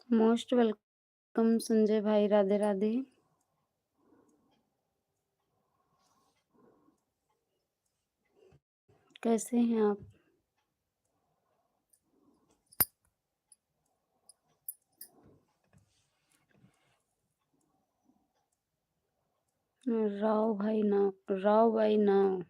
Most welcome Sanjay भाई, राधे राधे। कैसे हैं आप? राव भाई नाव।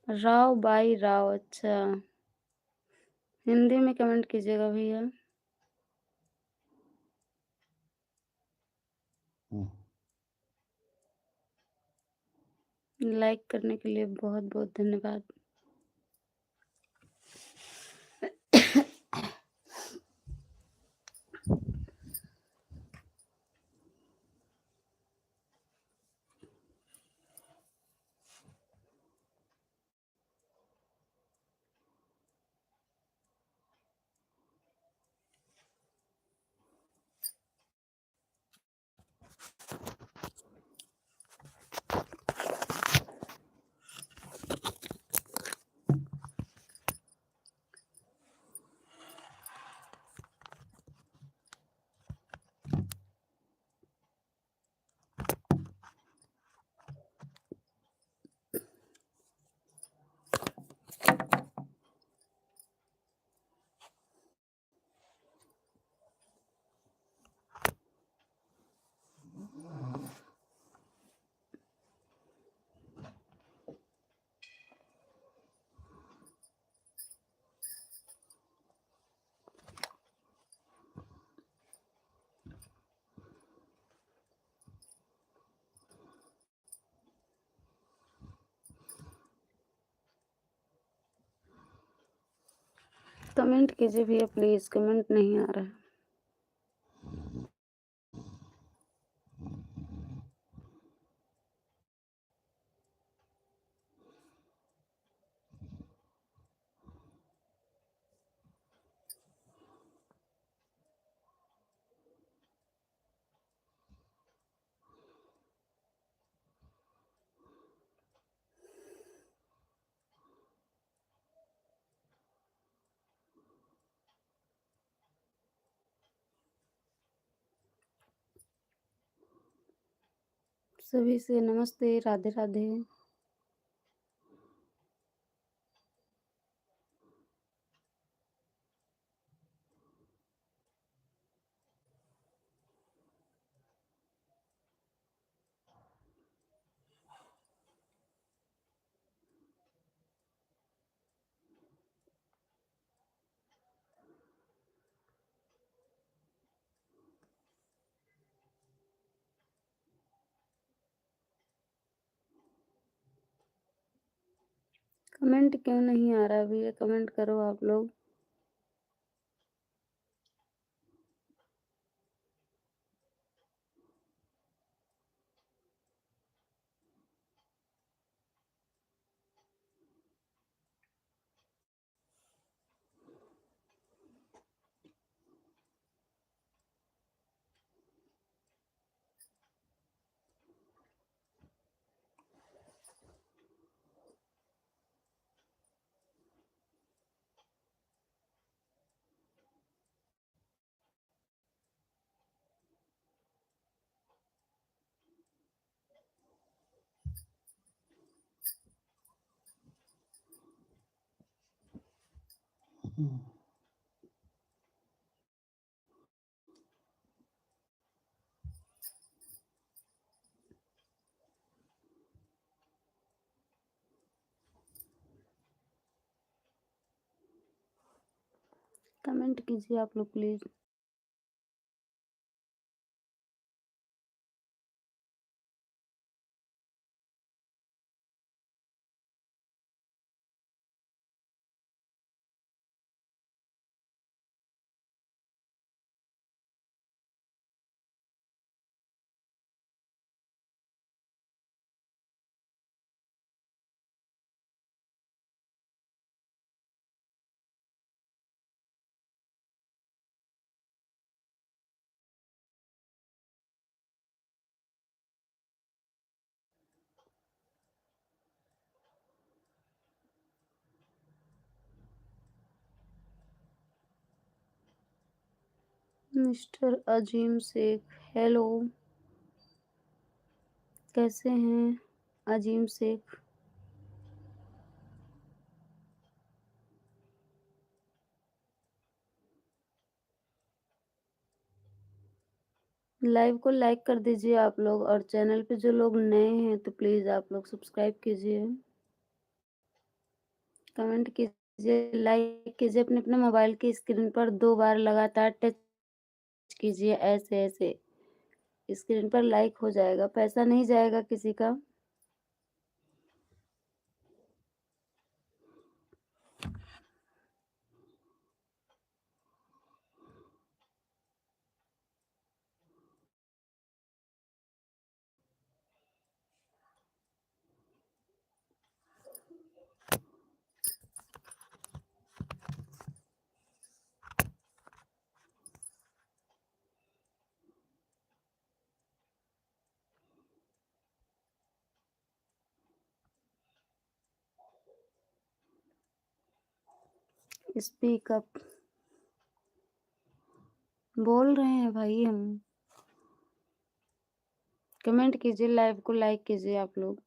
राव बाई राव, अच्छा। हिंदी में कमेंट कीजिएगा भैया। लाइक करने के लिए बहुत बहुत धन्यवाद। कमेंट कीजिए भैया प्लीज, कमेंट नहीं आ रहा है। सभी से नमस्ते, राधे राधे। कमेंट क्यों नहीं आ रहा भैया? कमेंट करो आप लोग। कमेंट कीजिए आप लोग please. Mister Azeem Shaikh, hello, कैसे हैं अजीम शेख? लाइव को लाइक कर दीजिए आप लोग, और चैनल पे जो लोग नए हैं तो प्लीज़ आप लोग सब्सक्राइब कीजिए, कमेंट कीजिए, लाइक कीजिए। अपने-अपने मोबाइल की स्क्रीन पर 2 बार लगातार टच कीजिए, ऐसे-ऐसे। स्क्रीन पर लाइक हो जाएगा, पैसा नहीं जाएगा किसी का। Speak up. बोल रहे हैं भाई हम। कमेंट कीजिए, लाइव को लाइक कीजिए आप लोग।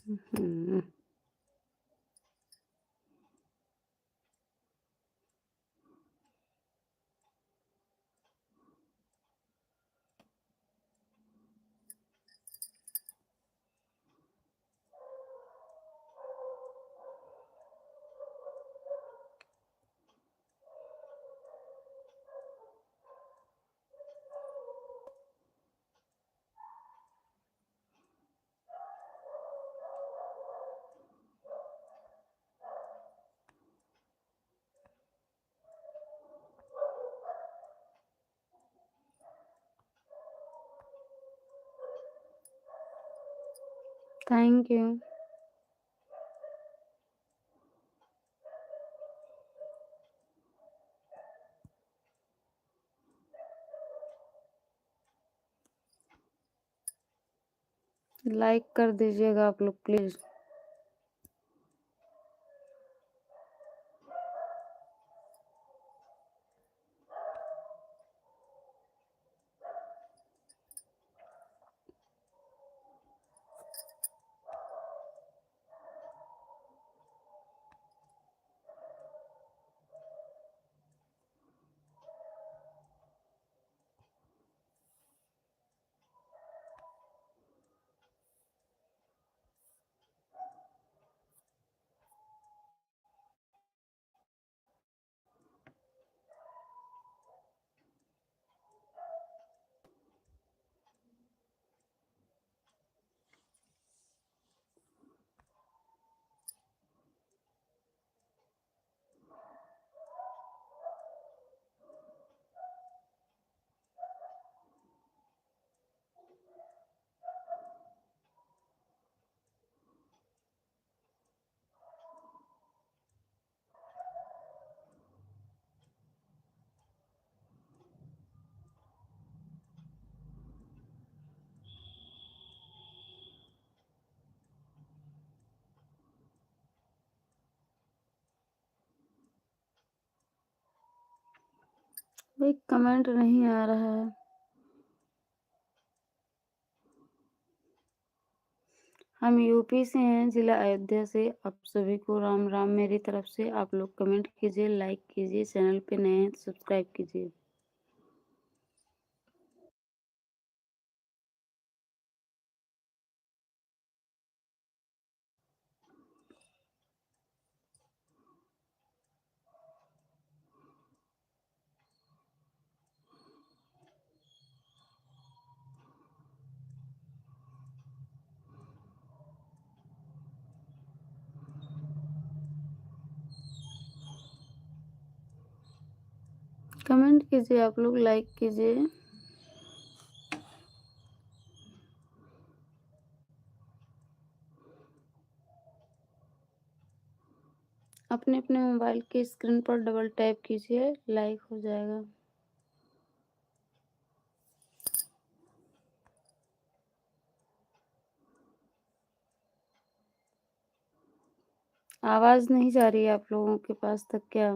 हुँ। Thank you. लाइक कर दीजिएगा आप लोग प्लीज़। भाई कमेंट नहीं आ रहा है। हम यूपी से हैं, जिला अयोध्या से। आप सभी को राम राम मेरी तरफ से। आप लोग कमेंट कीजिए, लाइक कीजिए, चैनल पे नए हैं तो सब्सक्राइब कीजिए। कमेंट कीजिए, आप लोग लाइक कीजिए। अपने-अपने मोबाइल की स्क्रीन पर डबल टैप कीजिए, लाइक हो जाएगा। आवाज़ नहीं जा रही है आप लोगों के पास तक क्या?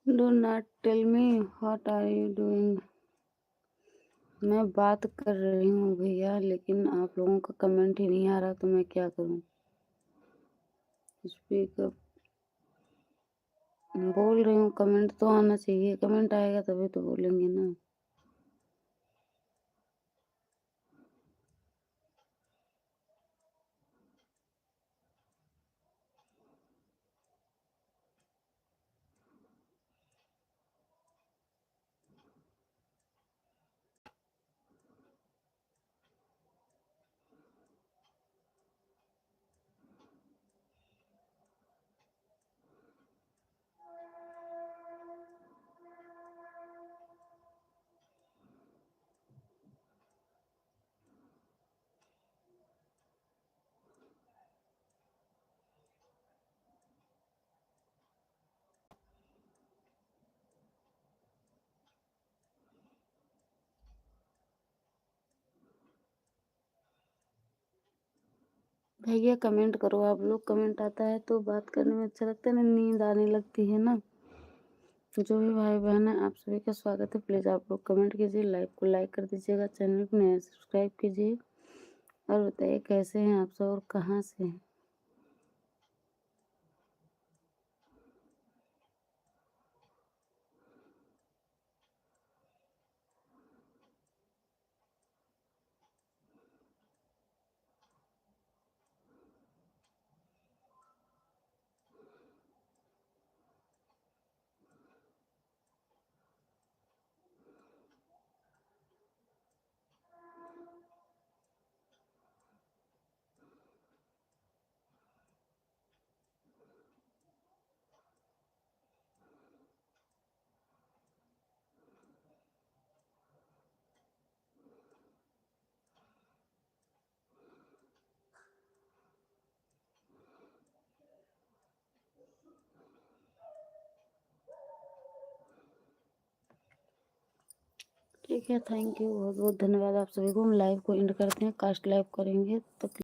Do not tell me what are you doing. मैं बात कर रही हूँ भैया, लेकिन आप लोगों का कमेंट ही नहीं आ रहा, तो मैं क्या करूँ? Speak up. बोल रही हूँ, कमेंट तो आना चाहिए, कमेंट आएगा तभी तो बोलेंगे ना। भैया कमेंट करो, आप लोग कमेंट आता है तो बात करने में अच्छा लगता है ना, नींद आने लगती है ना। जो भी भाई बहन है, आप सभी का स्वागत है। प्लीज़ आप लोग कमेंट कीजिए, लाइव को लाइक कर दीजिएगा, चैनल को नया सब्सक्राइब कीजिए और बताइए कैसे हैं आप सब और कहाँ से हैं। ठीक है, थैंक यू, बहुत बहुत धन्यवाद आप सभी को। हम लाइव को एंड करते हैं, कास्ट लाइव करेंगे तो